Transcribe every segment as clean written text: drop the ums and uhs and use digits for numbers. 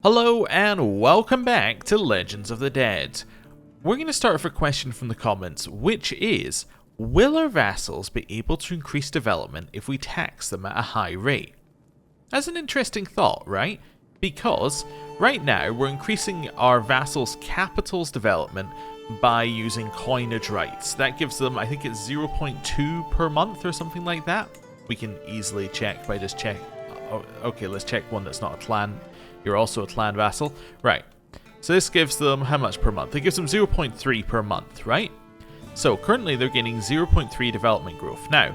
Hello and welcome back to Legends of the Dead. We're going to start with a question from the comments, which is, will our vassals be able to increase development if we tax them at a high rate? That's an interesting thought, right? Because right now we're increasing our vassals' capital's development by using coinage rights. That gives them, I think it's 0.2 per month or something like that. We can easily check by just check. Oh, okay, let's check one that's not a clan. You're also a clan vassal. Right. So this gives them how much per month? It gives them 0.3 per month, right? So currently they're getting 0.3 development growth. Now,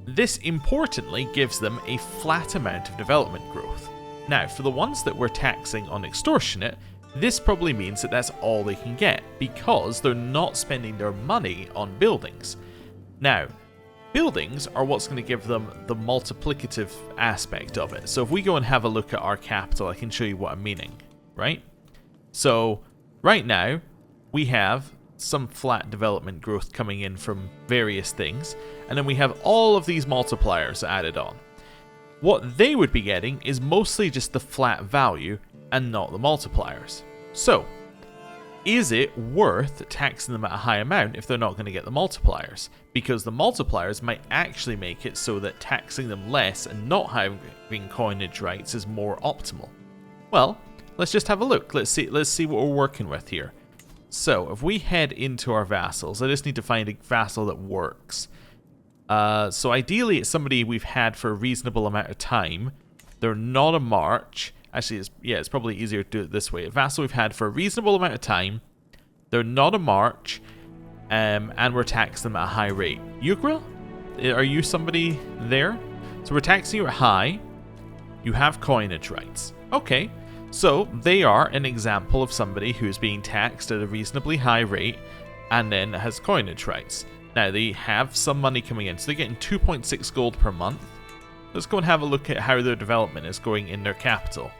this importantly gives them a flat amount of development growth. Now, for the ones that we're taxing on extortionate, this probably means that that's all they can get because they're not spending their money on buildings. Now, buildings are what's going to give them the multiplicative aspect of it. So if we go and have a look at our capital, I can show you what I'm meaning, right? So right now, we have some flat development growth coming in from various things, and then we have all of these multipliers added on. What they would be getting is mostly just the flat value and not the multipliers. So, is it worth taxing them at a high amount if they're not going to get the multipliers? Because the multipliers might actually make it so that taxing them less and not having coinage rights is more optimal. Well, let's just have a look. Let's see what we're working with here. So, if we head into our vassals, I just need to find a vassal that works. So ideally it's somebody we've had for a reasonable amount of time. They're not a march. Actually, it's probably easier to do it this way. A vassal we've had for a reasonable amount of time. They're not a march. And we're taxing them at a high rate. Ugril? Are you somebody there? So we're taxing you at high. You have coinage rights. Okay. So they are an example of somebody who's being taxed at a reasonably high rate and then has coinage rights. Now they have some money coming in. So they're getting 2.6 gold per month. Let's go and have a look at how their development is going in their capital.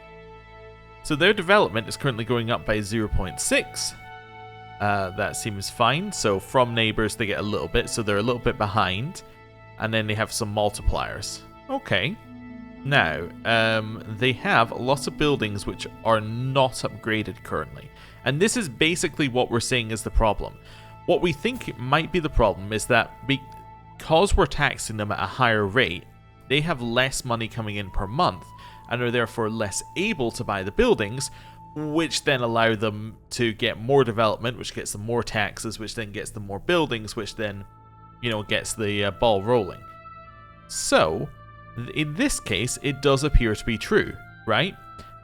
So their development is currently going up by 0.6. That seems fine. So from neighbors they get a little bit, so they're a little bit behind. And then they have some multipliers. Okay. Now, they have lots of buildings which are not upgraded currently. And this is basically what we're saying is the problem. What we think might be the problem is that because we're taxing them at a higher rate, they have less money coming in per month and are therefore less able to buy the buildings, which then allow them to get more development, which gets them more taxes, which then gets them more buildings, which then, gets the ball rolling. So, in this case, it does appear to be true, right?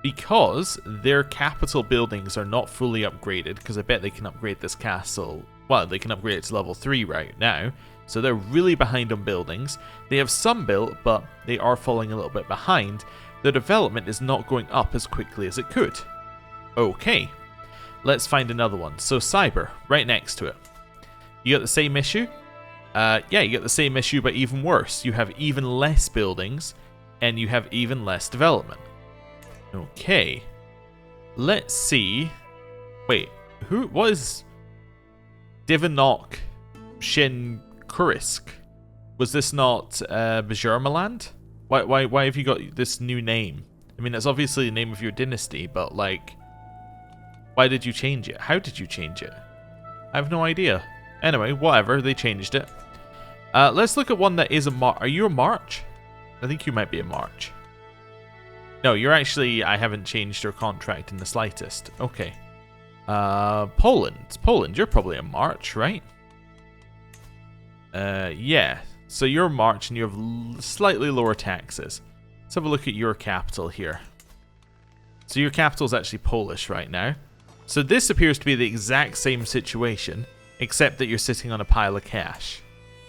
Because their capital buildings are not fully upgraded, because I bet they can upgrade this castle. Well, they can upgrade it to level 3 right now. So they're really behind on buildings. They have some built, but they are falling a little bit behind. Their development is not going up as quickly as it could. Okay, let's find another one. So Cyber, right next to it. You got the same issue? Yeah, you get the same issue, but even worse. You have even less buildings, and you have even less development. Okay, let's see. Wait, what is Divinok Shin Kurisk? Was this not Bajurmaland? Why have you got this new name? I mean, that's obviously the name of your dynasty, but like, why did you change it? How did you change it? I have no idea. Anyway, whatever, they changed it. Let's look at one that is a march. Are you a march? I think you might be a march. No, you're actually, I haven't changed your contract in the slightest. Okay. Poland, you're probably a march, right? Yeah. So you're a march and you have slightly lower taxes. Let's have a look at your capital here. So your capital is actually Polish right now. So this appears to be the exact same situation, except that you're sitting on a pile of cash.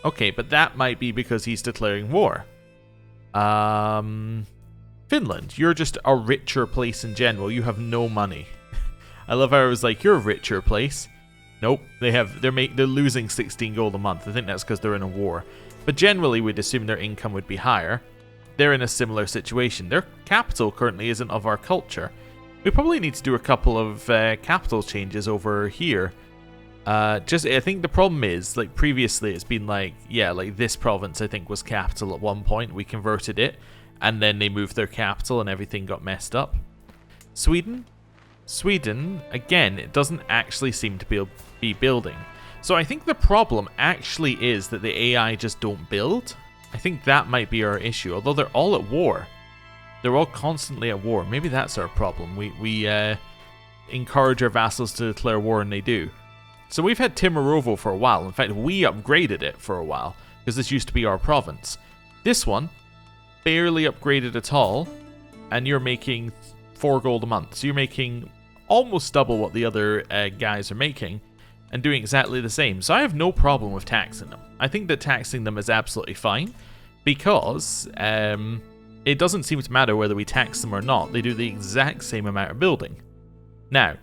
Okay, but that might be because he's declaring war. Finland, you're just a richer place in general. You have no money. I love how I was like, you're a richer place. Nope, they're losing 16 gold a month. I think that's because they're in a war. But generally, we'd assume their income would be higher. They're in a similar situation. Their capital currently isn't of our culture. We probably need to do a couple of capital changes over here. I think the problem is, like previously, it's been like, yeah, like this province I think was capital at one point. We converted it, and then they moved their capital, and everything got messed up. Sweden, Sweden, again, it doesn't actually seem to be building. So I think the problem actually is that the AI just don't build. I think that might be our issue, although they're all at war. They're all constantly at war. Maybe that's our problem. We encourage our vassals to declare war, and they do. So we've had Timirovo for a while. In fact, we upgraded it for a while, because this used to be our province. This one, barely upgraded at all, and you're making 4 gold a month. So you're making almost double what the other guys are making, and doing exactly the same. So I have no problem with taxing them. I think that taxing them is absolutely fine, because it doesn't seem to matter whether we tax them or not. They do the exact same amount of building. Now,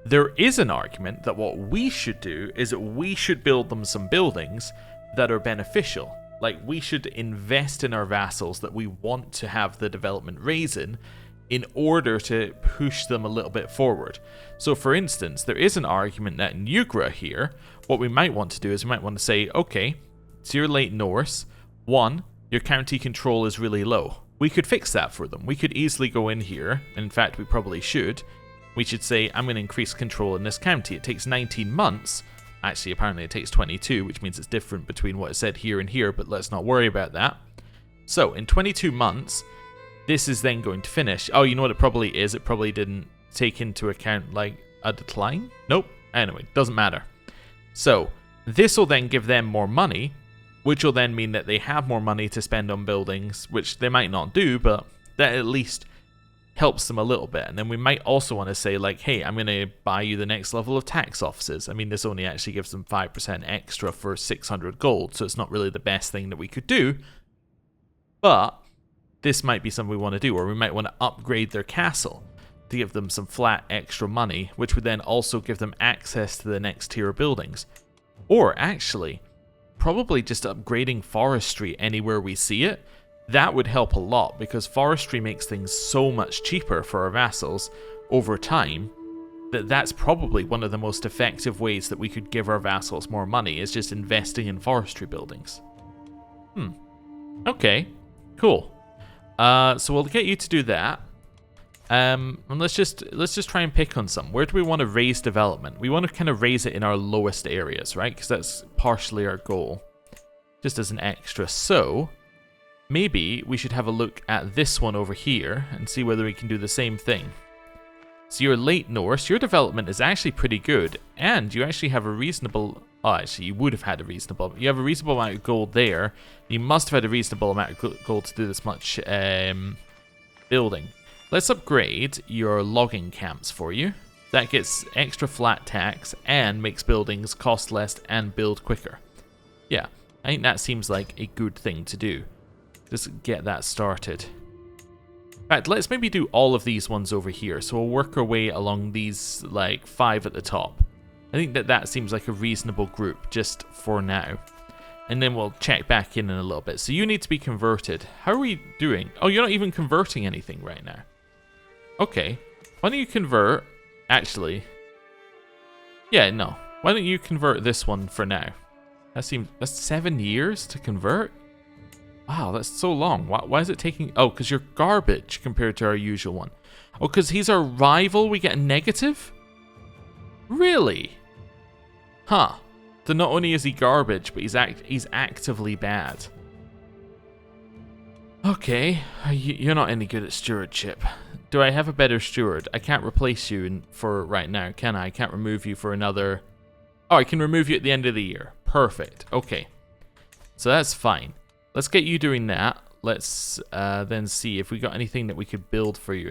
there is an argument that what we should do is that we should build them some buildings that are beneficial. Like, we should invest in our vassals that we want to have the development raise in order to push them a little bit forward. So for instance, there is an argument that in Ugra here, what we might want to do is we might want to say, okay, so you're late Norse, 1, your county control is really low. We could fix that for them. We could easily go in here, and in fact we probably should. We should say, I'm going to increase control in this county. It takes 19 months. Actually, apparently it takes 22, which means it's different between what is said here and here, but let's not worry about that. So in 22 months, this is then going to finish. Oh, you know what it probably is? It probably didn't take into account, like, a decline? Nope. Anyway, doesn't matter. So, this will then give them more money, which will then mean that they have more money to spend on buildings, which they might not do, but that at least helps them a little bit. And then we might also want to say, like, hey, I'm going to buy you the next level of tax offices. I mean, this only actually gives them 5% extra for 600 gold, so it's not really the best thing that we could do. But this might be something we want to do, or we might want to upgrade their castle to give them some flat extra money, which would then also give them access to the next tier of buildings. Or actually, probably just upgrading forestry anywhere we see it. That would help a lot, because forestry makes things so much cheaper for our vassals over time that that's probably one of the most effective ways that we could give our vassals more money, is just investing in forestry buildings. Okay, cool. So we'll get you to do that. And let's just try and pick on some. Where do we want to raise development? We want to kind of raise it in our lowest areas, right? Because that's partially our goal, just as an extra. So maybe we should have a look at this one over here and see whether we can do the same thing. So you're late Norse, your development is actually pretty good, and you actually have a reasonable... Oh, actually, you would have had a reasonable... You have a reasonable amount of gold there. You must have had a reasonable amount of gold to do this much building. Let's upgrade your logging camps for you. That gets extra flat tax and makes buildings cost less and build quicker. Yeah, I think that seems like a good thing to do. Just get that started. In fact, let's maybe do all of these ones over here. So we'll work our way along these, like, 5 at the top. I think that seems like a reasonable group just for now. And then we'll check back in a little bit. So you need to be converted. How are we doing? Oh, you're not even converting anything right now. Okay. Why don't you convert... Actually... Yeah, no. Why don't you convert this one for now? That's 7 years to convert? Wow, that's so long. Why is it taking... Oh, because you're garbage compared to our usual one. Oh, because he's our rival, we get a negative? Really? Huh. So not only is he garbage, but he's actively bad. Okay, you're not any good at stewardship. Do I have a better steward? I can't replace you for right now, can I? I can't remove you for another... Oh, I can remove you at the end of the year. Perfect. Okay. So that's fine. Let's get you doing that. Let's then see if we got anything that we could build for you.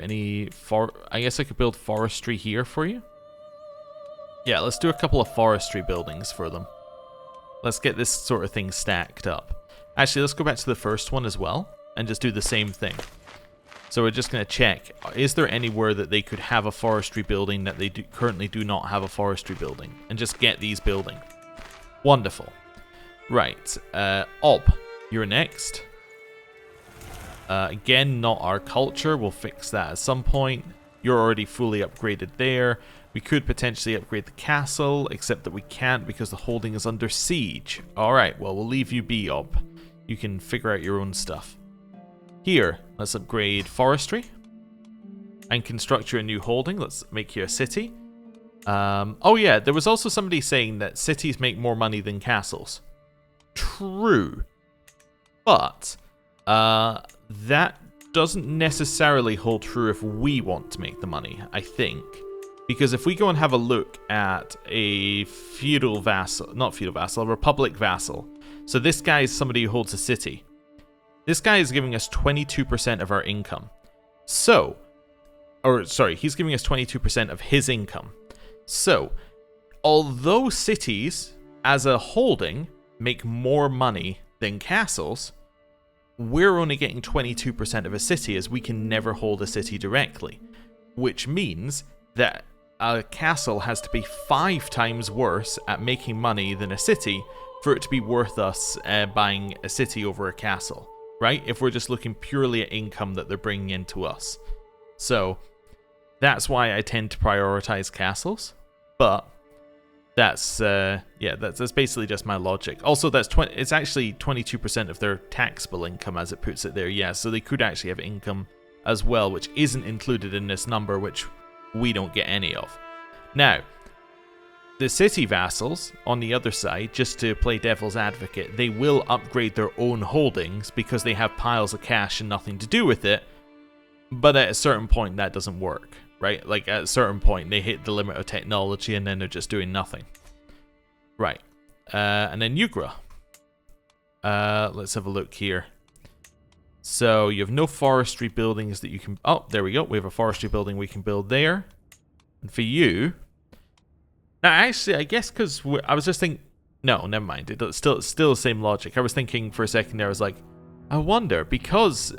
I guess I could build forestry here for you. Yeah, let's do a couple of forestry buildings for them. Let's get this sort of thing stacked up. Actually, let's go back to the first one as well and just do the same thing. So we're just going to check, is there anywhere that they could have a forestry building that they currently do not have a forestry building? And just get these building. Wonderful. Right, Alp, you're next. Again, not our culture. We'll fix that at some point. You're already fully upgraded there. We could potentially upgrade the castle, except that we can't because the holding is under siege. Alright, well, we'll leave you be, Alp. You can figure out your own stuff. Here, let's upgrade forestry. and construct you a new holding. Let's make you a city. Oh yeah, there was also somebody saying that cities make more money than castles. True. But that doesn't necessarily hold true if we want to make the money, I think. Because if we go and have a look at a feudal vassal, not feudal vassal, a republic vassal. So this guy is somebody who holds a city. This guy is giving us 22% of our income. So, or sorry, he's giving us 22% of his income. So, although cities as a holding make more money than castles, we're only getting 22% of a city as we can never hold a city directly. Which means that a castle has to be 5 times worse at making money than a city for it to be worth us buying a city over a castle, right? If we're just looking purely at income that they're bringing into us. So that's why I tend to prioritize castles, but that's that's basically just my logic. Also, it's actually 22% of their taxable income as it puts it there. Yeah, so they could actually have income as well, which isn't included in this number, which we don't get any of. Now, the city vassals, on the other side, just to play devil's advocate, they will upgrade their own holdings because they have piles of cash and nothing to do with it, but at a certain point that doesn't work, right? Like, at a certain point they hit the limit of technology and then they're just doing nothing. Right, and then Ugra. Let's have a look here. So you have no forestry buildings that you can... Oh, there we go. We have a forestry building we can build there. And for you... Now, actually, I guess because I was just thinking... No, never mind. It's still the same logic. I was thinking for a second there, I was like, I wonder, because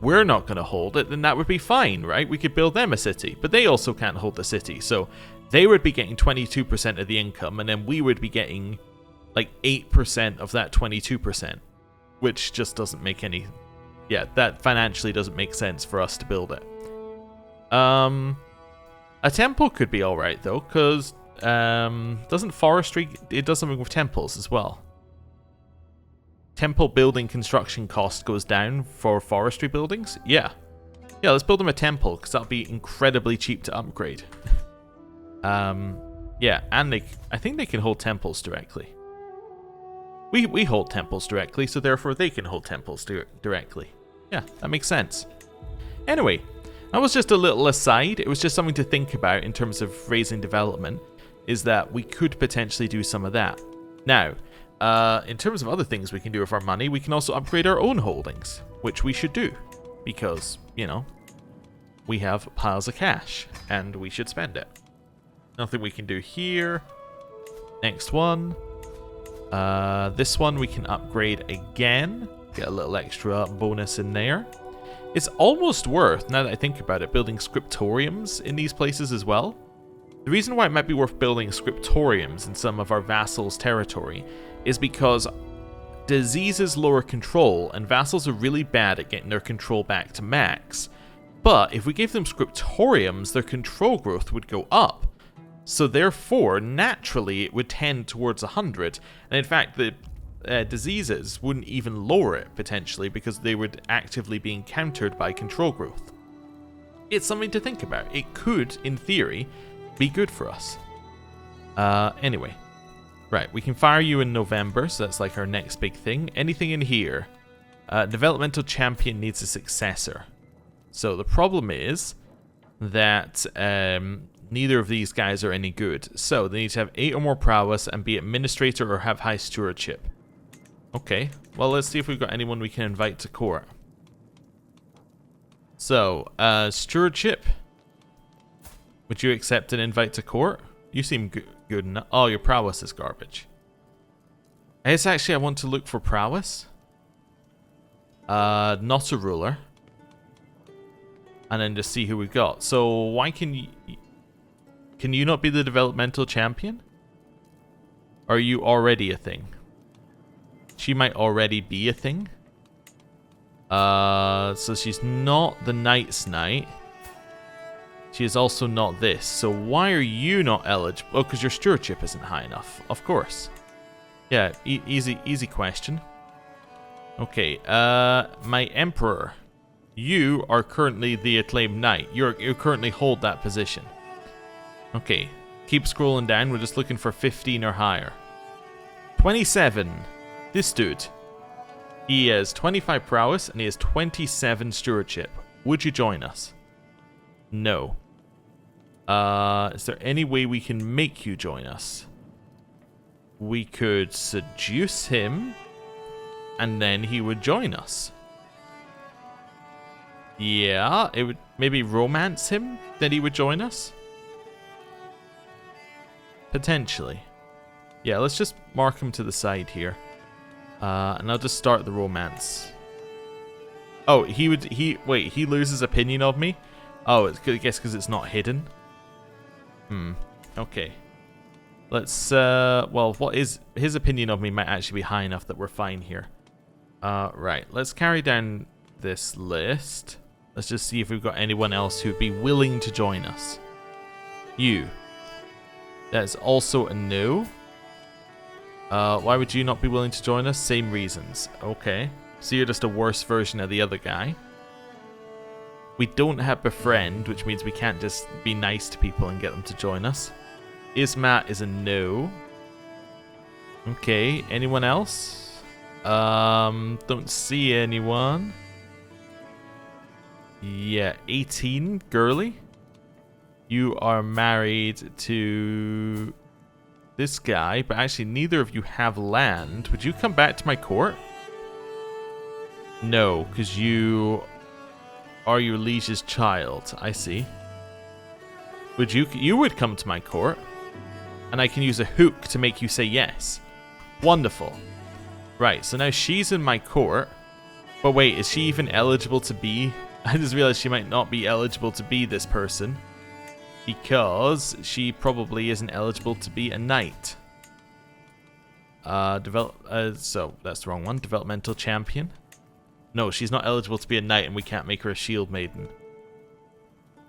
we're not going to hold it, then that would be fine, right? We could build them a city. But they also can't hold the city. So they would be getting 22% of the income, and then we would be getting like 8% of that 22%. Which just doesn't make any... Yeah, that financially doesn't make sense for us to build it. A temple could be alright though, because doesn't forestry... It does something with temples as well. Temple building construction cost goes down for forestry buildings? Yeah. Yeah, let's build them a temple, because that'll be incredibly cheap to upgrade. Yeah, and I think they can hold temples directly. We hold temples directly, so therefore they can hold temples directly. Yeah, that makes sense. Anyway, that was just a little aside. It was just something to think about in terms of raising development, is that we could potentially do some of that. Now, in terms of other things we can do with our money, we can also upgrade our own holdings, which we should do, because, you know, we have piles of cash, and we should spend it. Nothing we can do here. Next one. This one we can upgrade again. Get a little extra bonus in there. It's almost worth, now that I think about it, building scriptoriums in these places as well. The reason why it might be worth building scriptoriums in some of our vassals' territory is because diseases lower control, and vassals are really bad at getting their control back to max. But if we gave them scriptoriums, their control growth would go up. So therefore, naturally, it would tend towards 100. And in fact, the diseases wouldn't even lower it, potentially, because they would actively being countered by control growth. It's something to think about. It could, in theory, be good for us. Anyway. Right, we can fire you in November, so that's like our next big thing. Anything in here? Developmental champion needs a successor. So the problem is that... neither of these guys are any good. So they need to have 8 or more prowess and be administrator or have high stewardship. Okay, well, let's see if we've got anyone we can invite to court. So, stewardship. Would you accept an invite to court? You seem good enough. Oh, your prowess is garbage. I guess actually I want to look for prowess. Not a ruler. And then just see who we got. So why can you... Can you not be the developmental champion? Or are you already a thing? She might already be a thing. So she's not the Knight's Knight. She is also not this. So why are you not eligible? Oh, because your stewardship isn't high enough. Of course. Yeah, easy question. Okay, my Emperor. You are currently the acclaimed knight. You currently hold that position. Okay, keep scrolling down. We're just looking for 15 or higher. 27. This dude. He has 25 prowess and he has 27 stewardship. Would you join us? No. Is there any way we can make you join us? We could seduce him and then he would join us. Yeah, it would maybe romance him, then he would join us? Potentially. Yeah, let's just mark him to the side here. And I'll just start the romance. Oh, wait, he loses opinion of me? Oh, I guess because it's not hidden. Okay. Let's, well, what is his opinion of me might actually be high enough that we're fine here. Right, let's carry down this list. Let's just see if we've got anyone else who'd be willing to join us. You. That's also a no. Why would you not be willing to join us? Same reasons. Okay. So you're just a worse version of the other guy. We don't have befriend, which means we can't just be nice to people and get them to join us. Ismat is a no. Okay, anyone else? Don't see anyone. Yeah, 18, girly. You are married to this guy, but actually neither of you have land. Would you come back to my court? No, because you are your liege's child. I see. Would you would come to my court, and I can use a hook to make you say yes. Wonderful. Right, so now she's in my court. But wait, is she even eligible to be? I just realized she might not be eligible to be this person, because she probably isn't eligible to be a knight. So that's the wrong one. Developmental champion. No, she's not eligible to be a knight, and we can't make her a shield maiden.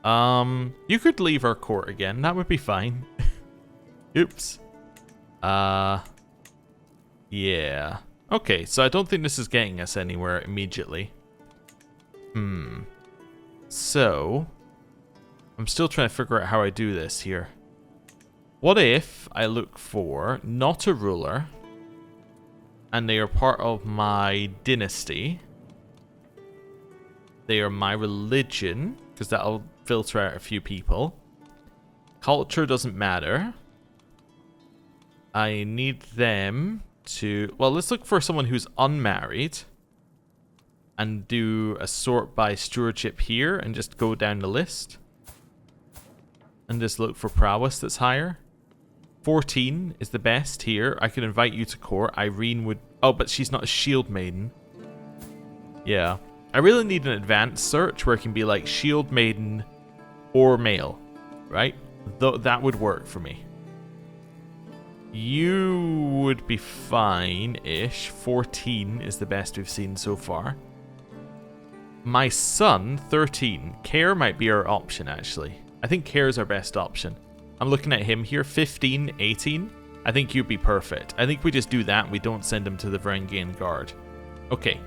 You could leave our court again. That would be fine. Oops. Yeah. Okay, so I don't think this is getting us anywhere immediately. So, I'm still trying to figure out how I do this here. What if I look for not a ruler, and they are part of my dynasty? They are my religion, because that'll filter out a few people. Culture doesn't matter. I need them to... Well, let's look for someone who's unmarried. And do a sort by stewardship here, and just go down the list. And just look for prowess that's higher. 14 is the best here. I could invite you to court. Irene would... Oh, but she's not a shield maiden. Yeah. I really need an advanced search where it can be like shield maiden or male. Right? That would work for me. You would be fine-ish. 14 is the best we've seen so far. My son, 13. Care might be our option, actually. I think Care is our best option. I'm looking at him here. 15, 18. I think you'd be perfect. I think we just do that and we don't send him to the Varangian Guard. Okay.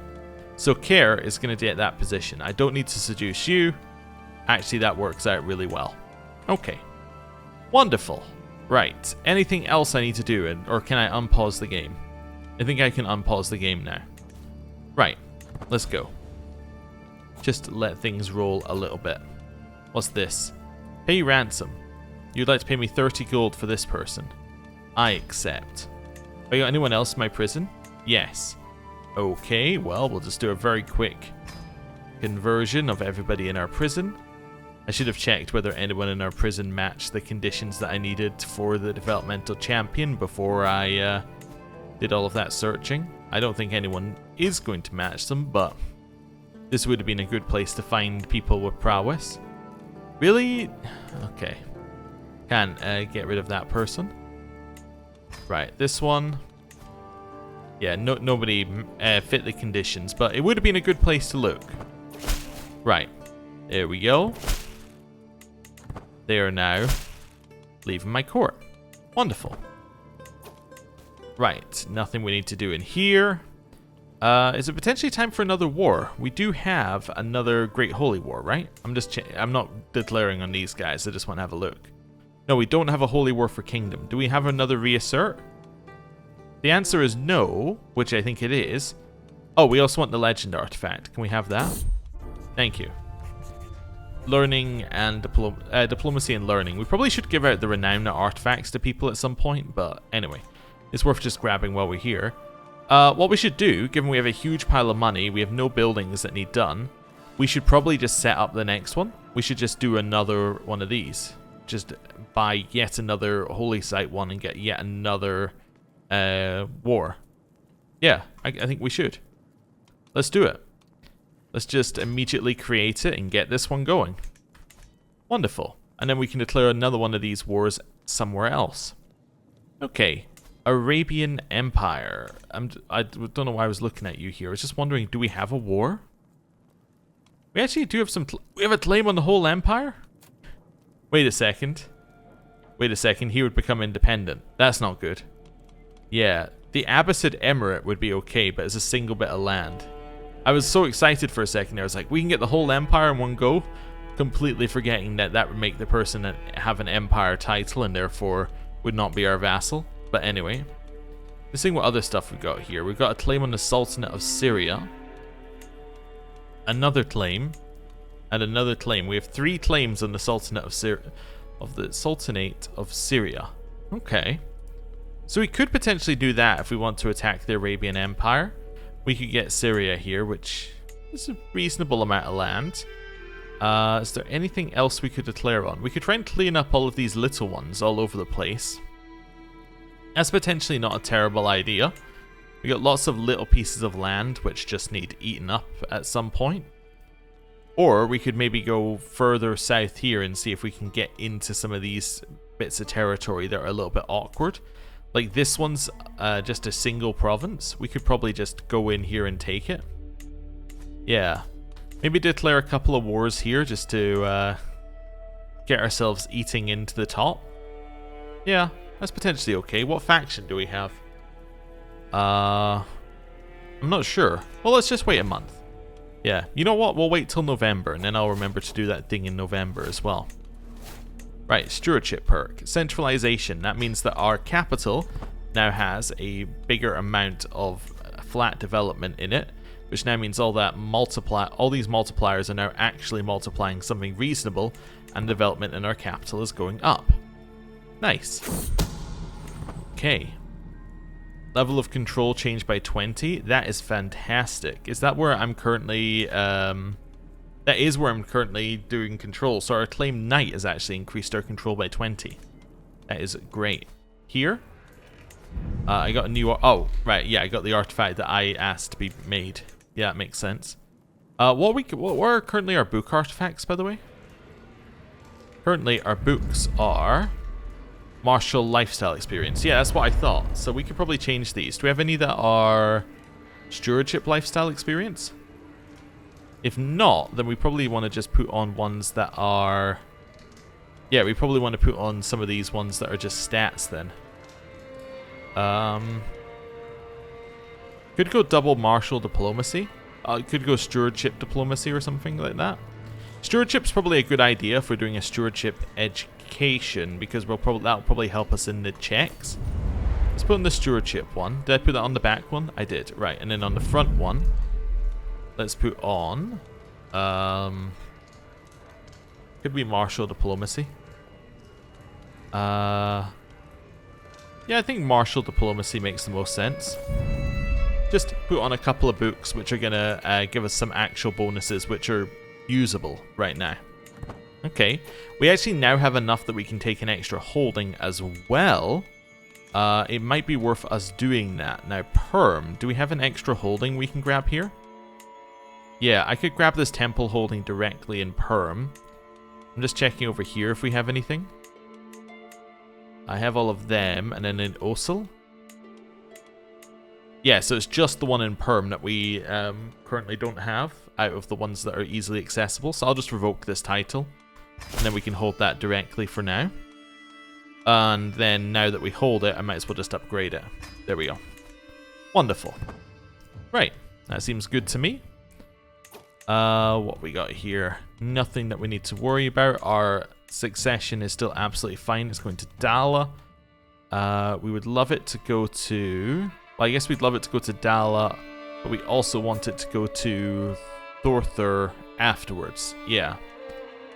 So Care is going to get that position. I don't need to seduce you. Actually, that works out really well. Okay. Wonderful. Right. Anything else I need to do? Or can I unpause the game? I think I can unpause the game now. Right. Let's go. Just let things roll a little bit. What's this? Pay ransom. You'd like to pay me 30 gold for this person. I accept. Have you got anyone else in my prison? Yes. Okay, well, we'll just do a very quick conversion of everybody in our prison. I should have checked whether anyone in our prison matched the conditions that I needed for the developmental champion before I did all of that searching. I don't think anyone is going to match them, but this would have been a good place to find people with prowess. Really? Okay. Can't get rid of that person. Right, this one. Yeah, nobody fit the conditions, but it would have been a good place to look. Right. There we go. They are now leaving my court. Wonderful. Right, nothing we need to do in here. Is it potentially time for another war? We do have another Great Holy War, right? I'm not declaring on these guys. I just want to have a look. No, we don't have a Holy War for Kingdom. Do we have another reassert? The answer is no, which I think it is. Oh, we also want the Legend artifact. Can we have that? Thank you. Learning and diplomacy and learning. We probably should give out the Renown artifacts to people at some point, but anyway. It's worth just grabbing while we're here. What we should do, given we have a huge pile of money, we have no buildings that need done, we should probably just set up the next one. We should just do another one of these. Just buy yet another Holy Site one and get yet another war. Yeah, I think we should. Let's do it. Let's just immediately create it and get this one going. Wonderful. And then we can declare another one of these wars somewhere else. Okay. Arabian Empire. I don't know why I was looking at you here. I was just wondering, do we have a war? We actually do have some... we have a claim on the whole empire? Wait a second. Wait a second. He would become independent. That's not good. Yeah. The Abbasid Emirate would be okay, but it's a single bit of land. I was so excited for a second there. I was like, we can get the whole empire in one go. Completely forgetting that that would make the person have an empire title and therefore would not be our vassal. But anyway, let's see what other stuff we've got here. We've got a claim on the Sultanate of Syria. Another claim. And another claim. We have 3 claims on the Sultanate of Syria. Okay. So we could potentially do that if we want to attack the Arabian Empire. We could get Syria here, which is a reasonable amount of land. Is there anything else we could declare on? We could try and clean up all of these little ones all over the place. That's potentially not a terrible idea. We got lots of little pieces of land which just need eaten up at some point. Or we could maybe go further south here and see if we can get into some of these bits of territory that are a little bit awkward. Like this one's just a single province. We could probably just go in here and take it. Yeah. Maybe declare a couple of wars here just to get ourselves eating into the top. Yeah. That's potentially okay. What faction do we have? I'm not sure. Well, let's just wait a month. Yeah, you know what? We'll wait till November, and then I'll remember to do that thing in November as well. Right, stewardship perk. Centralization. That means that our capital now has a bigger amount of flat development in it, which now means all these multipliers are now actually multiplying something reasonable, and development in our capital is going up. Nice. Okay. Level of control changed by 20. That is fantastic. Is that where I'm currently... that is where I'm currently doing control. So our claim knight has actually increased our control by 20. That is great. Here? I got a new... oh, right. Yeah, I got the artifact that I asked to be made. Yeah, that makes sense. What are currently our book artifacts, by the way? Currently, our books are... martial lifestyle experience. Yeah, that's what I thought. So we could probably change these. Do we have any that are stewardship lifestyle experience? If not, then we probably want to just put on ones that are... yeah, we probably want to put on some of these ones that are just stats then. Could go double martial diplomacy. Could go stewardship diplomacy or something like that. Stewardship's probably a good idea if we're doing a stewardship education, because that'll probably help us in the checks. Let's put on the stewardship one. Did I put that on the back one? I did. Right, and then on the front one, let's put on... could be martial diplomacy. Yeah, I think martial diplomacy makes the most sense. Just put on a couple of books which are going to give us some actual bonuses which are usable right now. Okay, we actually now have enough that we can take an extra holding as well. It might be worth us doing that. Now, Perm, do we have an extra holding we can grab here? Yeah, I could grab this temple holding directly in Perm. I'm just checking over here if we have anything. I have all of them, and then in Osil. Yeah, so it's just the one in Perm that we currently don't have out of the ones that are easily accessible. So I'll just revoke this title, and then we can hold that directly for now. And then now that we hold it, I might as well just upgrade it. There we go. Wonderful. Right. That seems good to me. What we got here? Nothing that we need to worry about. Our succession is still absolutely fine. It's going to Dala. We would love it to go to... Well, I guess we'd love it to go to Dala, but we also want it to go to Thorthur afterwards. Yeah.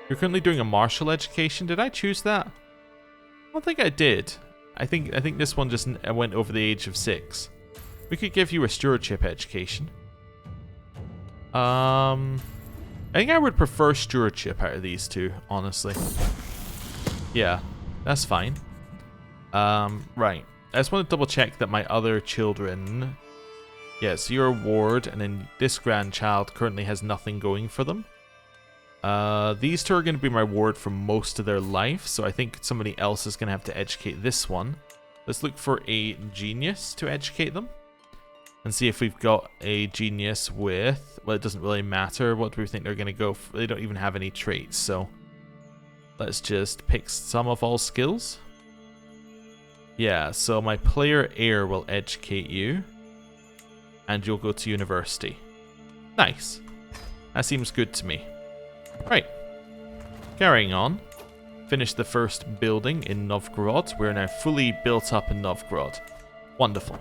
You're currently doing a martial education. Did I choose that? I don't think I did. I think this one just went over the age of 6. We could give you a stewardship education. I think I would prefer stewardship out of these two, honestly. Yeah, that's fine. Right. I just want to double check that my other children... Yes, you're a ward, and then this grandchild currently has nothing going for them. These two are going to be my ward for most of their life, so I think somebody else is going to have to educate this one. Let's look for a genius to educate them. And see if we've got a genius with... Well, it doesn't really matter. What do we think they're going to go for? They don't even have any traits, so... Let's just pick some of all skills. Yeah, so my player heir will educate you. And you'll go to university. Nice. That seems good to me. Right. Carrying on. Finish the first building in Novgorod. We're now fully built up in Novgorod. Wonderful.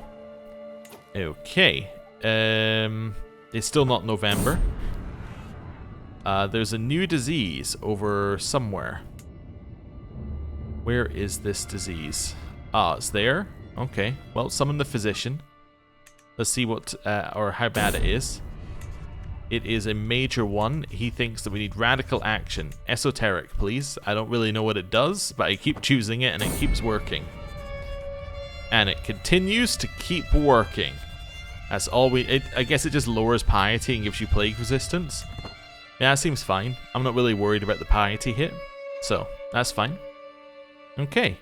Okay. It's still not November. There's a new disease over somewhere. Where is this disease? Ah, it's there. Okay. Well, summon the physician. Let's see what, or how bad it is. It is a major one. He thinks that we need radical action. Esoteric, please. I don't really know what it does, but I keep choosing it and it keeps working. And it continues to keep working. That's all we... I guess it just lowers piety and gives you plague resistance. Yeah, that seems fine. I'm not really worried about the piety hit. So, that's fine. Okay.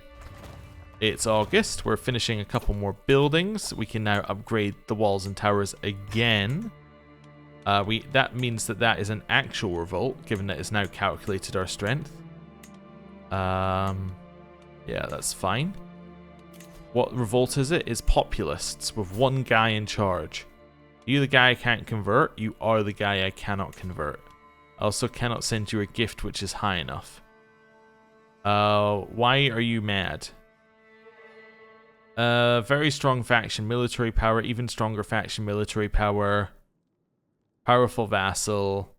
It's August. We're finishing a couple more buildings. We can now upgrade the walls and towers again. That means that is an actual revolt, given that it's now calculated our strength. Yeah, that's fine. What revolt is it? It's populists with one guy in charge. Are you the guy I can't convert? You are the guy I cannot convert. I also cannot send you a gift which is high enough. Why are you mad? Very strong faction, military power, even stronger faction, military power. Powerful vassal.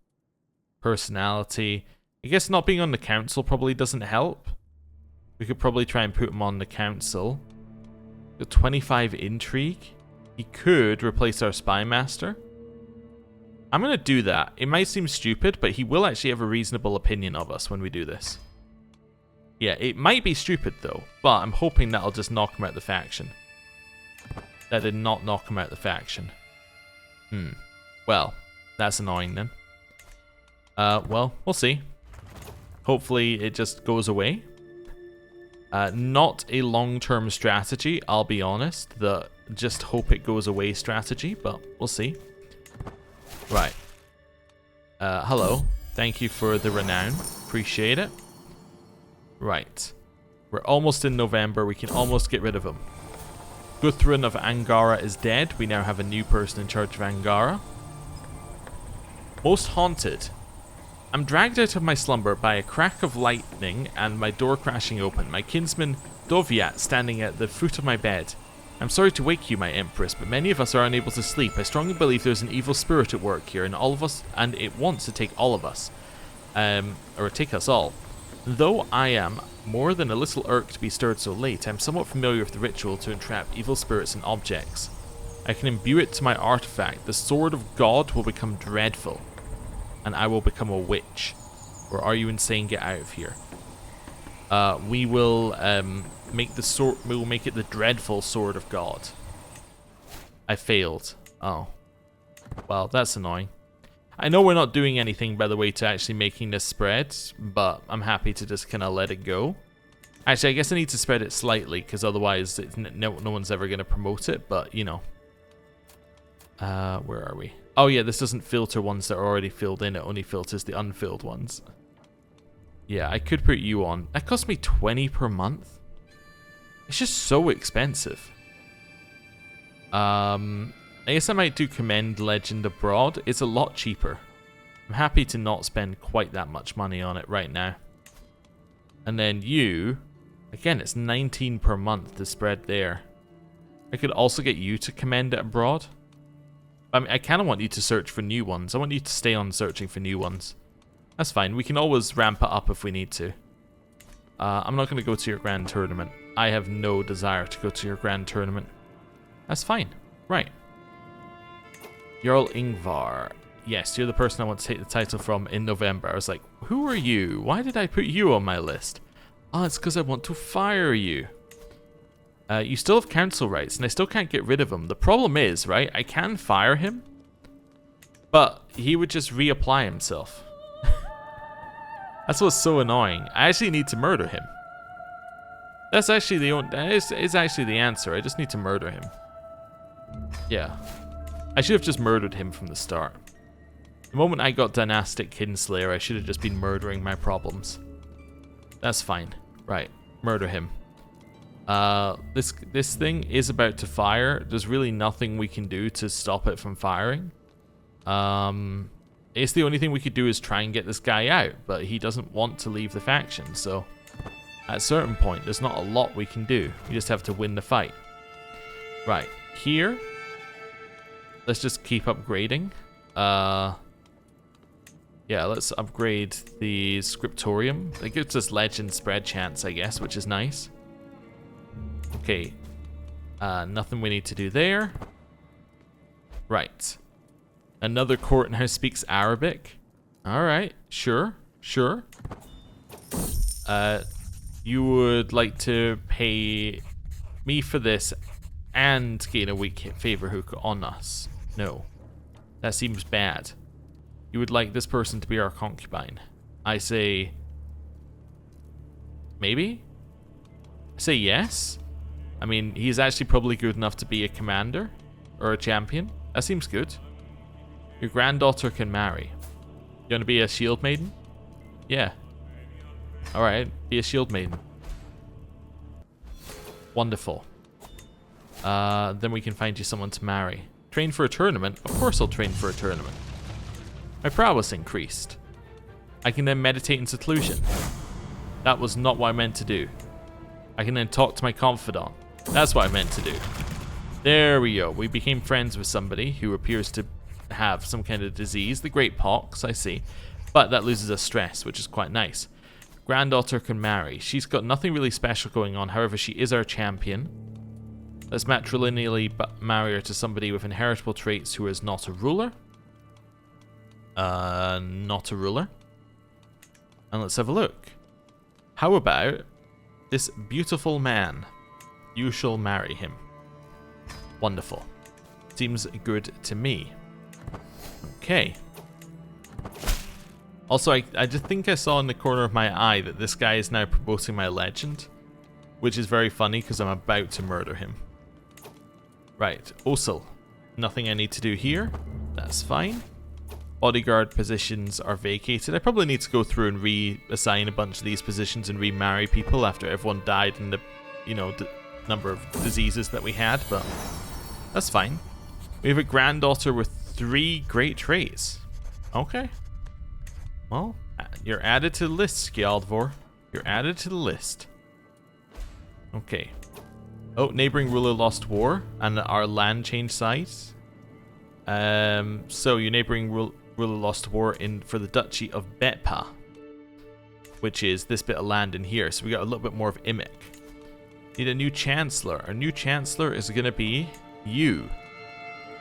Personality. I guess not being on the council probably doesn't help. We could probably try and put him on the council. 25 intrigue. He could replace our spy master. I'm going to do that. It might seem stupid, but he will actually have a reasonable opinion of us when we do this. Yeah, it might be stupid though, but I'm hoping that'll just knock him out the faction. That did not knock him out the faction. Well, that's annoying then. Well, we'll see. Hopefully it just goes away. Not a long-term strategy, I'll be honest. The just hope it goes away strategy, but we'll see. Right. Hello. Thank you for the renown. Appreciate it. Right. We're almost in November. We can almost get rid of him. Guthrun of Angara is dead. We now have a new person in charge of Angara. Most haunted. I'm dragged out of my slumber by a crack of lightning and my door crashing open. My kinsman Doviat standing at the foot of my bed. I'm sorry to wake you, my empress, but many of us are unable to sleep. I strongly believe there's an evil spirit at work here, and it wants to take all of us, or take us all. Though I am more than a little irked to be stirred so late, I'm somewhat familiar with the ritual to entrap evil spirits and objects. I can imbue it to my artifact. The sword of God will become dreadful, and I will become a witch. Or are you insane? Get out of here. We will make the sword. We will make it the dreadful sword of God. I failed. Oh, well, that's annoying. I know we're not doing anything, by the way, to actually making this spread, but I'm happy to just kind of let it go. Actually, I guess I need to spread it slightly, because otherwise no one's ever going to promote it, but, you know. Where are we? Oh, yeah, this doesn't filter ones that are already filled in. It only filters the unfilled ones. Yeah, I could put you on. That cost me 20 per month. It's just so expensive. And I guess I might do Commend Legend Abroad. It's a lot cheaper. I'm happy to not spend quite that much money on it right now. And then you, again, it's 19 per month to spread there. I could also get you to commend it abroad. I mean, I kind of want you to search for new ones. I want you to stay on searching for new ones. That's fine. We can always ramp it up if we need to. I'm not going to go to your grand tournament. I have no desire to go to your grand tournament. That's fine. Right. Jarl Ingvar. Yes, you're the person I want to take the title from in November. I was like, who are you? Why did I put you on my list? Oh, it's because I want to fire you. You still have council rights, and I still can't get rid of him. The problem is, right, I can fire him, but he would just reapply himself. That's what's so annoying. I actually need to murder him. That's actually the only, that is actually the answer. I just need to murder him. Yeah. I should have just murdered him from the start. The moment I got Dynastic Kinslayer, I should have just been murdering my problems. That's fine. Right. Murder him. This thing is about to fire. There's really nothing we can do to stop it from firing. It's the only thing we could do is try and get this guy out, but he doesn't want to leave the faction, so at a certain point, there's not a lot we can do. We just have to win the fight. Right. Here, let's just keep upgrading. Yeah, let's upgrade the Scriptorium. It gives us legend spread chance, I guess, which is nice. Okay. Nothing we need to do there. Right. Another court now speaks Arabic. Alright, sure, sure. You would like to pay me for this and gain a weak favor hook on us. No. That seems bad. You would like this person to be our concubine. I say... maybe? I say yes. I mean, he's actually probably good enough to be a commander or a champion. That seems good. Your granddaughter can marry. You want to be a shield maiden? Yeah. Alright, be a shield maiden. Wonderful. Then we can find you someone to marry. Train for a tournament? Of course I'll train for a tournament. My prowess increased. I can then meditate in seclusion. That was not what I meant to do. I can then talk to my confidant. That's what I meant to do. There we go. We became friends with somebody who appears to have some kind of disease. The Great Pox, I see. But that loses us stress, which is quite nice. Granddaughter can marry. She's got nothing really special going on. However, she is our champion. Let's matrilineally marry her to somebody with inheritable traits who is not a ruler. Not a ruler. And let's have a look. How about this beautiful man? You shall marry him. Wonderful. Seems good to me. Okay. Also, I just think I saw in the corner of my eye that this guy is now promoting my legend, which is very funny because I'm about to murder him. Right, Osil. Nothing I need to do here. That's fine. Bodyguard positions are vacated. I probably need to go through and reassign a bunch of these positions and remarry people after everyone died in the, you know, the number of diseases that we had, but that's fine. We have a granddaughter with 3 great traits. Okay. Well, you're added to the list, Skjaldvor. You're added to the list. Okay. Oh, neighboring ruler lost war, and our land changed sides. So your neighboring ruler lost war for the Duchy of Betpa, which is this bit of land in here. So we got a little bit more of Imic. Need a new chancellor. Our new chancellor is going to be you.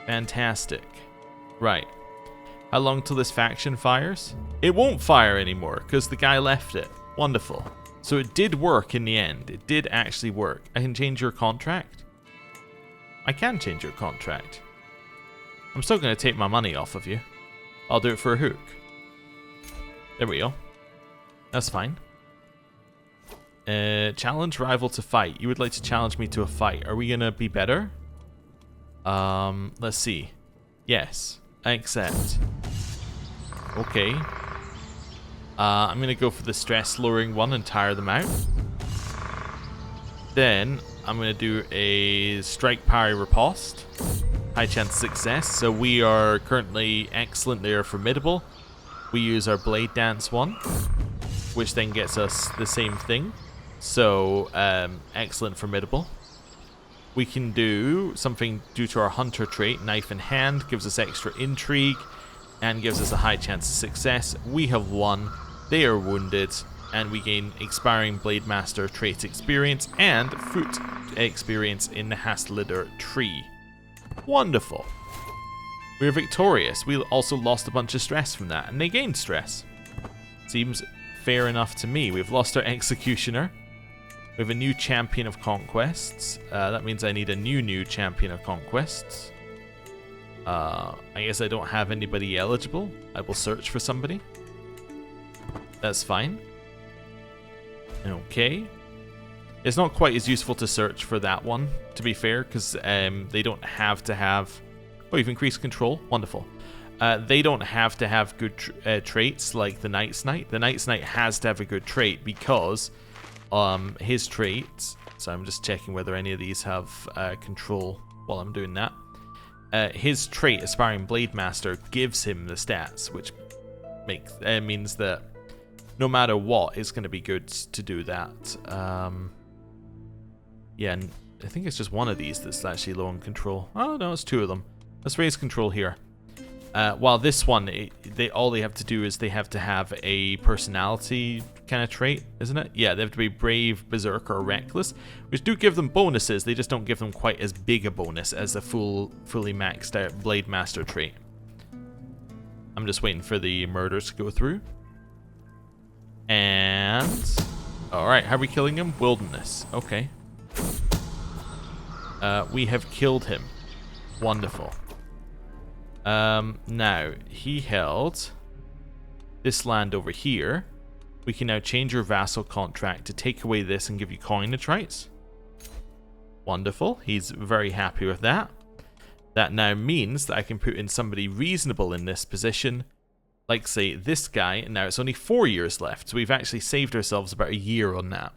Fantastic. Right. How long till this faction fires? It won't fire anymore because the guy left it. Wonderful. So it did work in the end. It did actually work. I can change your contract. I can change your contract. I'm still going to take my money off of you. I'll do it for a hook. There we go. That's fine. Challenge rival to fight. You would like to challenge me to a fight. Are we going to be better? Let's see. Yes. I accept. Okay. I'm going to go for the stress lowering one and tire them out. Then I'm going to do a strike parry riposte. high chance of success. So we are currently excellent. They are formidable. We use our blade dance one, which then gets us the same thing. So excellent, formidable. We can do something due to our hunter trait, knife in hand, gives us extra intrigue and gives us a high chance of success. We have won, they are wounded, and we gain expiring blade master trait experience and foot experience in the Haslider tree. Wonderful. We're victorious. We also lost a bunch of stress from that, and they gained stress. Seems fair enough to me. We've lost our executioner. We have a new champion of conquests. That means I need a new champion of conquests. I guess I don't have anybody eligible. I will search for somebody. That's fine. Okay. It's not quite as useful to search for that one, to be fair, because they don't have to have... Oh, you've increased control? Wonderful. They don't have to have good traits like the Knight's Knight. The Knight's Knight has to have a good trait because... his traits, so I'm just checking whether any of these have control while I'm doing that. His trait, Aspiring Blade Master, gives him the stats, which means that no matter what, it's going to be good to do that. Yeah, and I think it's just one of these that's actually low on control. Oh no, it's two of them. Let's raise control here. While this one, all they have to do is they have to have a personality kind of trait, isn't it? Yeah, they have to be brave, berserker, or reckless, which do give them bonuses. They just don't give them quite as big a bonus as the fully maxed out Blade Master trait. I'm just waiting for the murders to go through. And... Alright, how are we killing him? Wilderness. Okay. We have killed him. Wonderful. Now, he held this land over here. We can now change your vassal contract to take away this and give you coinage rights. Wonderful. He's very happy with that. That now means that I can put in somebody reasonable in this position, like, say, this guy, and now it's only 4 years left, so we've actually saved ourselves about a year on that.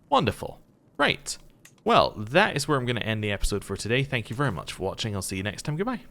Wonderful. Right. Well, that is where I'm going to end the episode for today. Thank you very much for watching. I'll see you next time. Goodbye.